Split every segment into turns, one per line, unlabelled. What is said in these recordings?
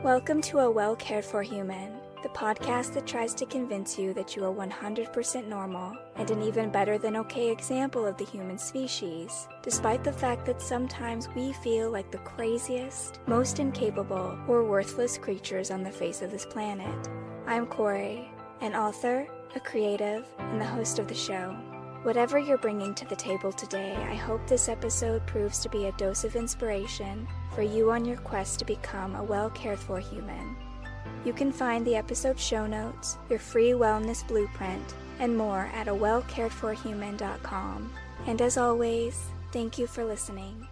Welcome to A Well Cared For Human, the podcast that tries to convince you that you are 100% normal and an even better than okay example of the human species, despite the fact that sometimes we feel like the craziest, most incapable, or worthless creatures on the face of this planet. I'm Kory, an author, a creative, and the host of the show. Whatever you're bringing to the table today, I hope this episode proves to be a dose of inspiration for you on your quest to become a well-cared-for human. You can find the episode show notes, your free wellness blueprint, and more at awellcaredforhuman.com. And as always, thank you for listening.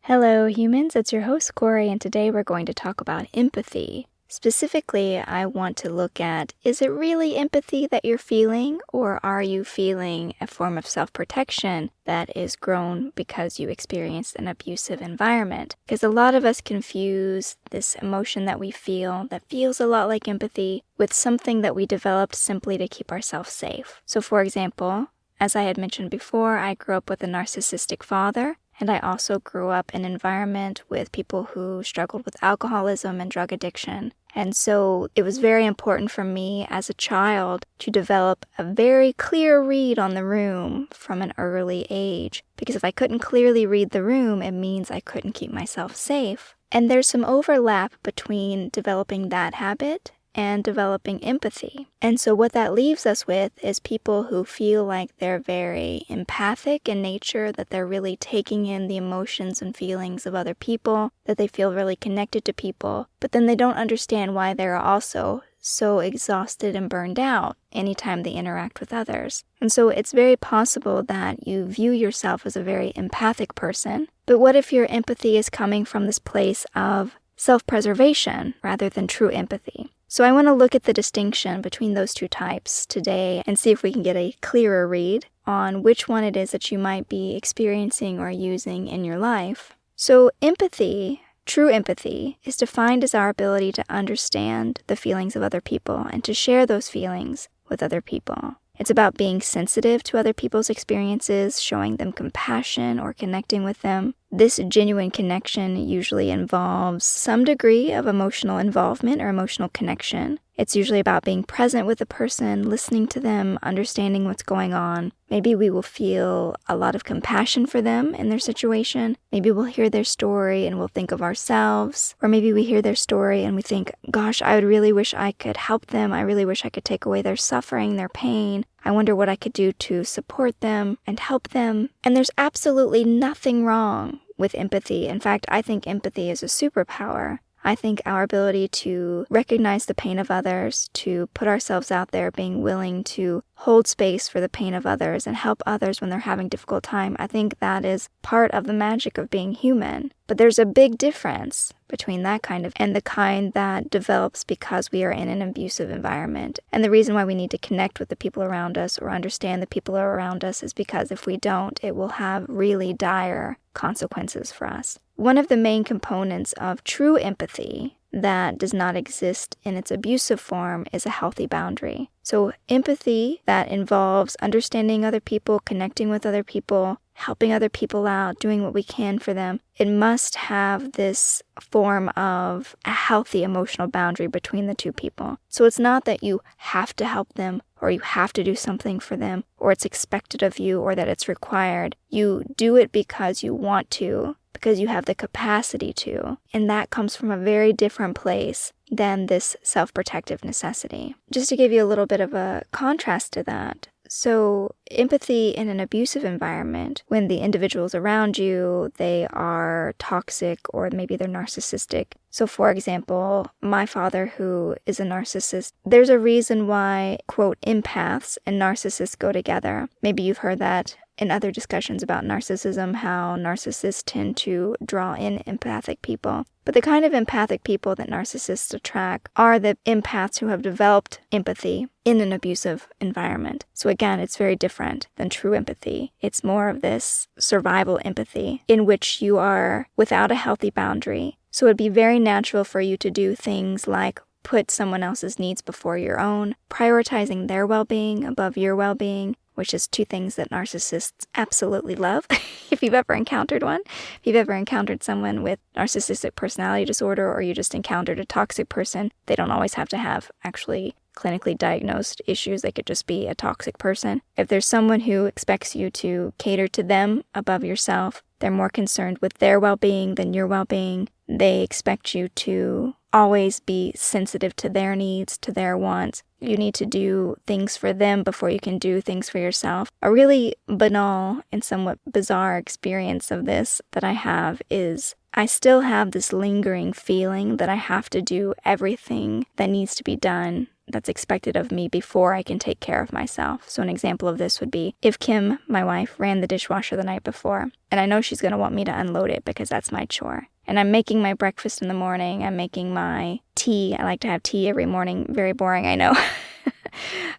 Hello humans, it's your host Kory, and today we're going to talk about empathy. Specifically, I want to look at, is it really empathy that you're feeling, or are you feeling a form of self-protection that is grown because you experienced an abusive environment? Because a lot of us confuse this emotion that we feel that feels a lot like empathy with something that we developed simply to keep ourselves safe. So for example, as I had mentioned before, I grew up with a narcissistic father. And I also grew up in an environment with people who struggled with alcoholism and drug addiction. And so it was very important for me as a child to develop a very clear read on the room from an early age. Because if I couldn't clearly read the room, it means I couldn't keep myself safe. And there's some overlap between developing that habit and developing empathy. And so what that leaves us with is people who feel like they're very empathic in nature, that they're really taking in the emotions and feelings of other people, that they feel really connected to people, but then they don't understand why they're also so exhausted and burned out anytime they interact with others. And so it's very possible that you view yourself as a very empathic person, but what if your empathy is coming from this place of self-preservation rather than true empathy? So I want to look at the distinction between those two types today and see if we can get a clearer read on which one it is that you might be experiencing or using in your life. So empathy, true empathy, is defined as our ability to understand the feelings of other people and to share those feelings with other people. It's about being sensitive to other people's experiences, showing them compassion or connecting with them. This genuine connection usually involves some degree of emotional involvement or emotional connection. It's usually about being present with the person, listening to them, understanding what's going on. Maybe we will feel a lot of compassion for them in their situation. Maybe we'll hear their story and we'll think of ourselves. Or maybe we hear their story and we think, gosh, I would really wish I could help them. I really wish I could take away their suffering, their pain. I wonder what I could do to support them and help them. And there's absolutely nothing wrong with empathy. In fact, I think empathy is a superpower. I think our ability to recognize the pain of others, to put ourselves out there, being willing to hold space for the pain of others and help others when they're having a difficult time, I think that is part of the magic of being human. But there's a big difference between that kind of and the kind that develops because we are in an abusive environment. And the reason why we need to connect with the people around us or understand the people around us is because if we don't, it will have really dire consequences for us. One of the main components of true empathy that does not exist in its abusive form is a healthy boundary. So empathy that involves understanding other people, connecting with other people, helping other people out, doing what we can for them, it must have this form of a healthy emotional boundary between the two people. So it's not that you have to help them or you have to do something for them or it's expected of you or that it's required. You do it because you want to, because you have the capacity to, and that comes from a very different place than this self-protective necessity. Just to give you a little bit of a contrast to that, so empathy in an abusive environment, when the individuals around you, they are toxic or maybe they're narcissistic. So for example, my father who is a narcissist, there's a reason why, quote, empaths and narcissists go together. Maybe you've heard that in other discussions about narcissism, how narcissists tend to draw in empathic people. But the kind of empathic people that narcissists attract are the empaths who have developed empathy in an abusive environment. So again, it's very different than true empathy. It's more of this survival empathy in which you are without a healthy boundary. So it'd be very natural for you to do things like put someone else's needs before your own, prioritizing their well-being above your well-being, which is two things that narcissists absolutely love. If you've ever encountered one, if you've ever encountered someone with narcissistic personality disorder, or you just encountered a toxic person, they don't always have to have actually clinically diagnosed issues. They could just be a toxic person. If there's someone who expects you to cater to them above yourself, they're more concerned with their well-being than your well-being. They expect you to always be sensitive to their needs, to their wants. You need to do things for them before you can do things for yourself. A really banal and somewhat bizarre experience of this that I have is I still have this lingering feeling that I have to do everything that needs to be done that's expected of me before I can take care of myself. So an example of this would be if Kim, my wife, ran the dishwasher the night before, and I know she's going to want me to unload it because that's my chore. And I'm making my breakfast in the morning. I'm making my tea. I like to have tea every morning. Very boring, I know.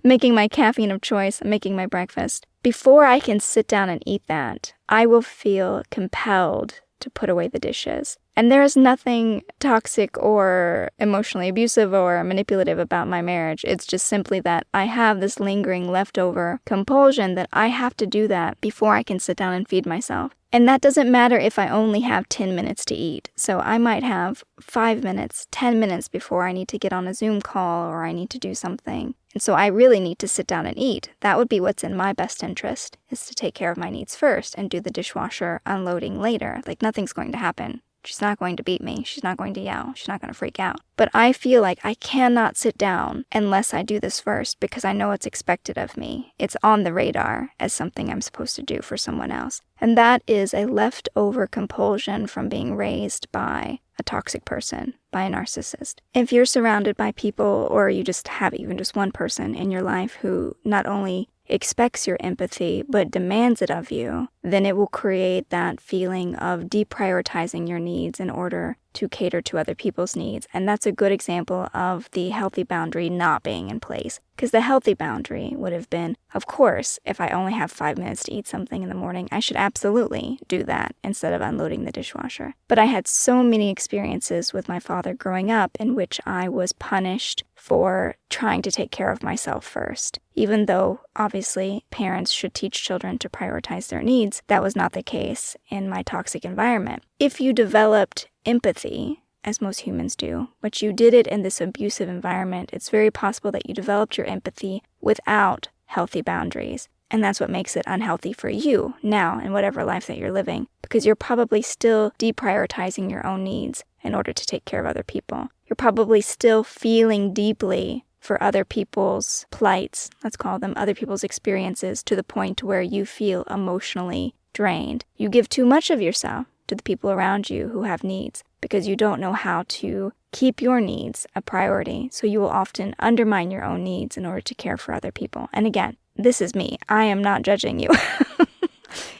Making my caffeine of choice. I'm making my breakfast. Before I can sit down and eat that, I will feel compelled to put away the dishes. And there is nothing toxic or emotionally abusive or manipulative about my marriage. It's just simply that I have this lingering leftover compulsion that I have to do that before I can sit down and feed myself. And that doesn't matter if I only have 10 minutes to eat. So I might have 5 minutes, 10 minutes before I need to get on a Zoom call or I need to do something. And so I really need to sit down and eat. That would be what's in my best interest, is to take care of my needs first and do the dishwasher unloading later. Like nothing's going to happen. She's not going to beat me. She's not going to yell. She's not going to freak out. But I feel like I cannot sit down unless I do this first because I know it's expected of me. It's on the radar as something I'm supposed to do for someone else. And that is a leftover compulsion from being raised by a toxic person, by a narcissist. If you're surrounded by people, or you just have even just one person in your life who not only expects your empathy but demands it of you, then it will create that feeling of deprioritizing your needs in order to cater to other people's needs. And that's a good example of the healthy boundary not being in place. Because the healthy boundary would have been, of course, if I only have 5 minutes to eat something in the morning, I should absolutely do that instead of unloading the dishwasher. But I had so many experiences with my father growing up in which I was punished for trying to take care of myself first. Even though, obviously, parents should teach children to prioritize their needs, that was not the case in my toxic environment. If you developed empathy, as most humans do, but you did it in this abusive environment, it's very possible that you developed your empathy without healthy boundaries. And that's what makes it unhealthy for you now in whatever life that you're living, because you're probably still deprioritizing your own needs in order to take care of other people. You're probably still feeling deeply for other people's plights, let's call them, other people's experiences, to the point where you feel emotionally drained. You give too much of yourself to the people around you who have needs because you don't know how to keep your needs a priority. So you will often undermine your own needs in order to care for other people. And again, this is me. I am not judging you.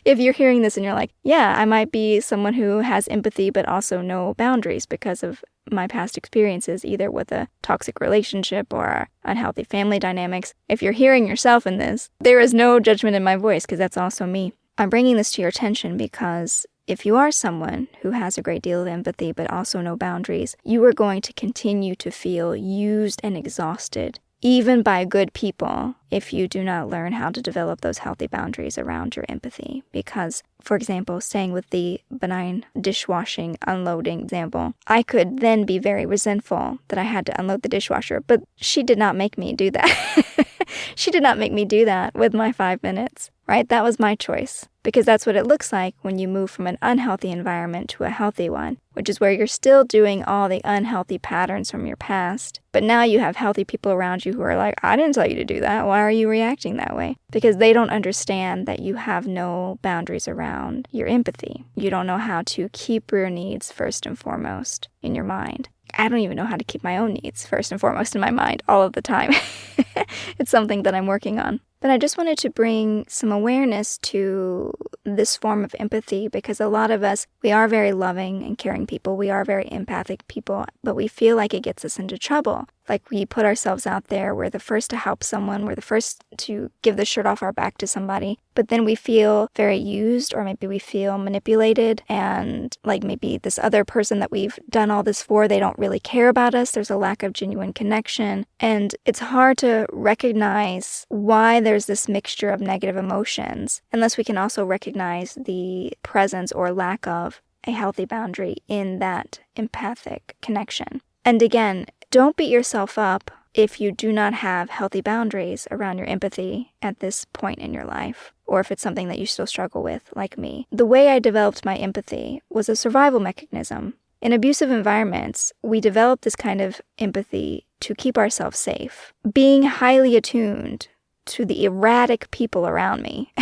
If you're hearing this and you're like, yeah, I might be someone who has empathy but also no boundaries because of my past experiences, either with a toxic relationship or unhealthy family dynamics. If you're hearing yourself in this, there is no judgment in my voice because that's also me. I'm bringing this to your attention because if you are someone who has a great deal of empathy but also no boundaries, you are going to continue to feel used and exhausted, even by good people, if you do not learn how to develop those healthy boundaries around your empathy. Because, for example, staying with the benign dishwashing, unloading example, I could then be very resentful that I had to unload the dishwasher, but she did not make me do that. She did not make me do that with my 5 minutes, right? That was my choice. Because that's what it looks like when you move from an unhealthy environment to a healthy one, which is where you're still doing all the unhealthy patterns from your past. But now you have healthy people around you who are like, I didn't tell you to do that. Why are you reacting that way? Because they don't understand that you have no boundaries around your empathy. You don't know how to keep your needs first and foremost in your mind. I don't even know how to keep my own needs first and foremost in my mind all of the time. It's something that I'm working on. But I just wanted to bring some awareness to this form of empathy because a lot of us, we are very loving and caring people. We are very empathic people, but we feel like it gets us into trouble. Like we put ourselves out there, we're the first to help someone, we're the first to give the shirt off our back to somebody, but then we feel very used, or maybe we feel manipulated, and like maybe this other person that we've done all this for, they don't really care about us. There's a lack of genuine connection, and it's hard to recognize why there there's this mixture of negative emotions, unless we can also recognize the presence or lack of a healthy boundary in that empathic connection. And again, don't beat yourself up if you do not have healthy boundaries around your empathy at this point in your life, or if it's something that you still struggle with, like me. The way I developed my empathy was a survival mechanism. In abusive environments, we develop this kind of empathy to keep ourselves safe. Being highly attuned to the erratic people around me,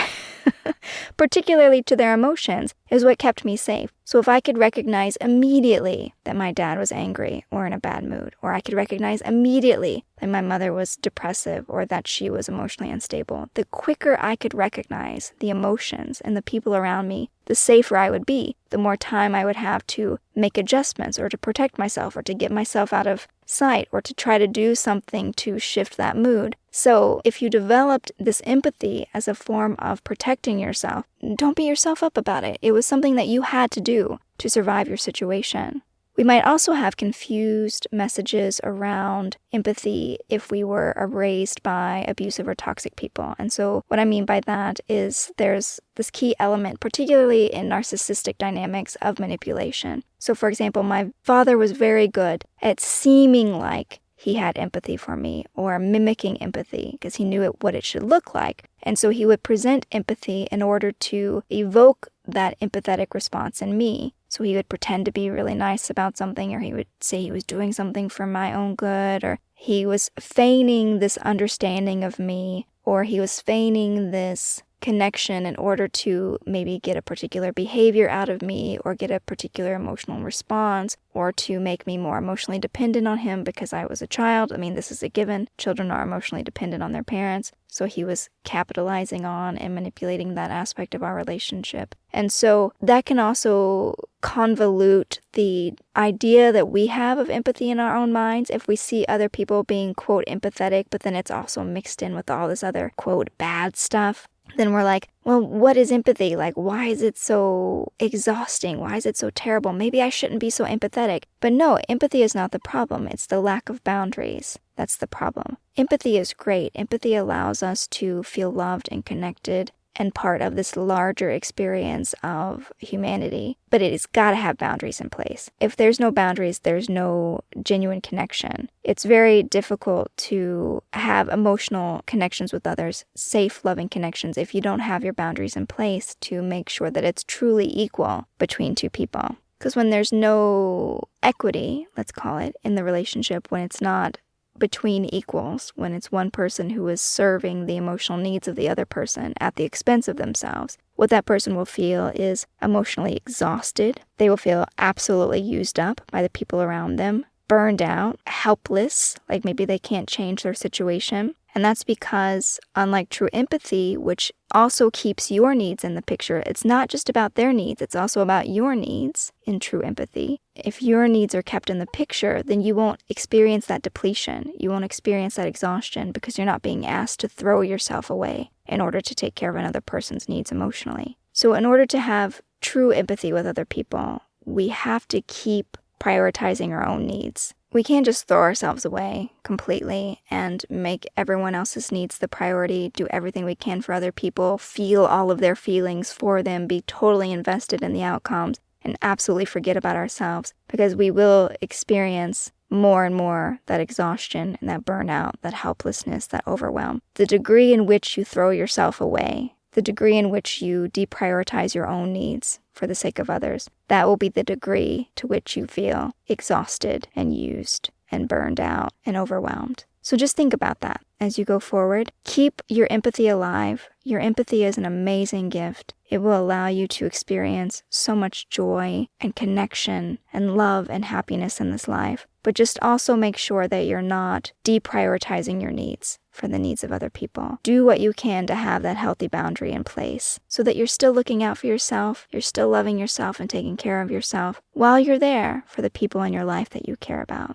particularly to their emotions, is what kept me safe. So if I could recognize immediately that my dad was angry or in a bad mood, or I could recognize immediately that my mother was depressive or that she was emotionally unstable, the quicker I could recognize the emotions and the people around me, the safer I would be, the more time I would have to make adjustments or to protect myself or to get myself out of sight or to try to do something to shift that mood. So if you developed this empathy as a form of protecting yourself, don't beat yourself up about it. It was something that you had to do to survive your situation. We might also have confused messages around empathy if we were raised by abusive or toxic people. And so what I mean by that is there's this key element, particularly in narcissistic dynamics, of manipulation. So for example, my father was very good at seeming like he had empathy for me, or mimicking empathy because he knew what it should look like. And so he would present empathy in order to evoke that empathetic response in me. So he would pretend to be really nice about something, or he would say he was doing something for my own good, or he was feigning this understanding of me, or he was feigning this connection in order to maybe get a particular behavior out of me or get a particular emotional response, or to make me more emotionally dependent on him because I was a child. I mean, this is a given. Children are emotionally dependent on their parents. So he was capitalizing on and manipulating that aspect of our relationship. And so that can also convolute the idea that we have of empathy in our own minds if we see other people being, quote, empathetic, but then it's also mixed in with all this other, quote, bad stuff. Then we're like, well, what is empathy? Like, why is it so exhausting? Why is it so terrible? Maybe I shouldn't be so empathetic. But no, empathy is not the problem. It's the lack of boundaries. That's the problem. Empathy is great. Empathy allows us to feel loved and connected and part of this larger experience of humanity. But it's got to have boundaries in place. If there's no boundaries, there's no genuine connection. It's very difficult to have emotional connections with others, safe, loving connections, if you don't have your boundaries in place to make sure that it's truly equal between two people. Because when there's no equity, let's call it, in the relationship, when it's not between equals, when it's one person who is serving the emotional needs of the other person at the expense of themselves, what that person will feel is emotionally exhausted. They will feel absolutely used up by the people around them, burned out, helpless, like maybe they can't change their situation. And that's because, unlike true empathy, which also keeps your needs in the picture, it's not just about their needs, it's also about your needs in true empathy. If your needs are kept in the picture, then you won't experience that depletion. You won't experience that exhaustion because you're not being asked to throw yourself away in order to take care of another person's needs emotionally. So in order to have true empathy with other people, we have to keep prioritizing our own needs. We can't just throw ourselves away completely and make everyone else's needs the priority, do everything we can for other people, feel all of their feelings for them, be totally invested in the outcomes, and absolutely forget about ourselves, because we will experience more and more that exhaustion and that burnout, that helplessness, that overwhelm. The degree in which you throw yourself away, the degree in which you deprioritize your own needs for the sake of others, that will be the degree to which you feel exhausted and used and burned out and overwhelmed. So just think about that as you go forward. Keep your empathy alive. Your empathy is an amazing gift. It will allow you to experience so much joy and connection and love and happiness in this life. But just also make sure that you're not deprioritizing your needs for the needs of other people. Do what you can to have that healthy boundary in place so that you're still looking out for yourself, you're still loving yourself and taking care of yourself while you're there for the people in your life that you care about.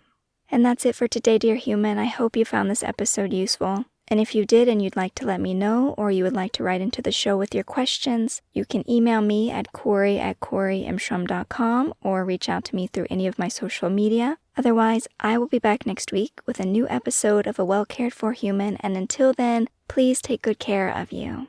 And that's it for today, dear human. I hope you found this episode useful. And if you did and you'd like to let me know, or you would like to write into the show with your questions, you can email me at Kory@KoryMshrum.com or reach out to me through any of my social media. Otherwise, I will be back next week with a new episode of A Well Cared For Human, and until then, please take good care of you.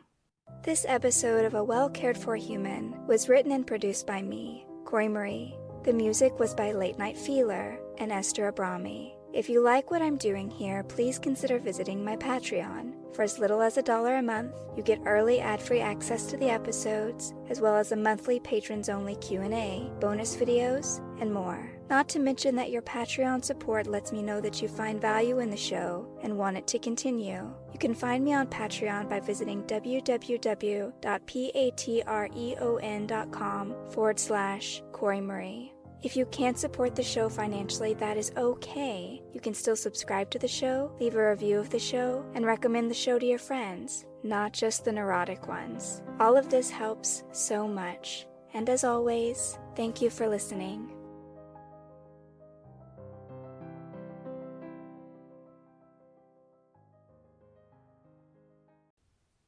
This episode of A Well Cared For Human was written and produced by me, Kory Marie. The music was by Late Night Feeler and Esther Abrami. If you like what I'm doing here, please consider visiting my Patreon. For as little as $1 a month, you get early ad-free access to the episodes, as well as a monthly patrons-only Q&A, bonus videos, and more. Not to mention that your Patreon support lets me know that you find value in the show and want it to continue. You can find me on Patreon by visiting www.patreon.com/Kory Marie. If you can't support the show financially, that is okay. You can still subscribe to the show, leave a review of the show, and recommend the show to your friends, not just the neurotic ones. All of this helps so much. And as always, thank you for listening.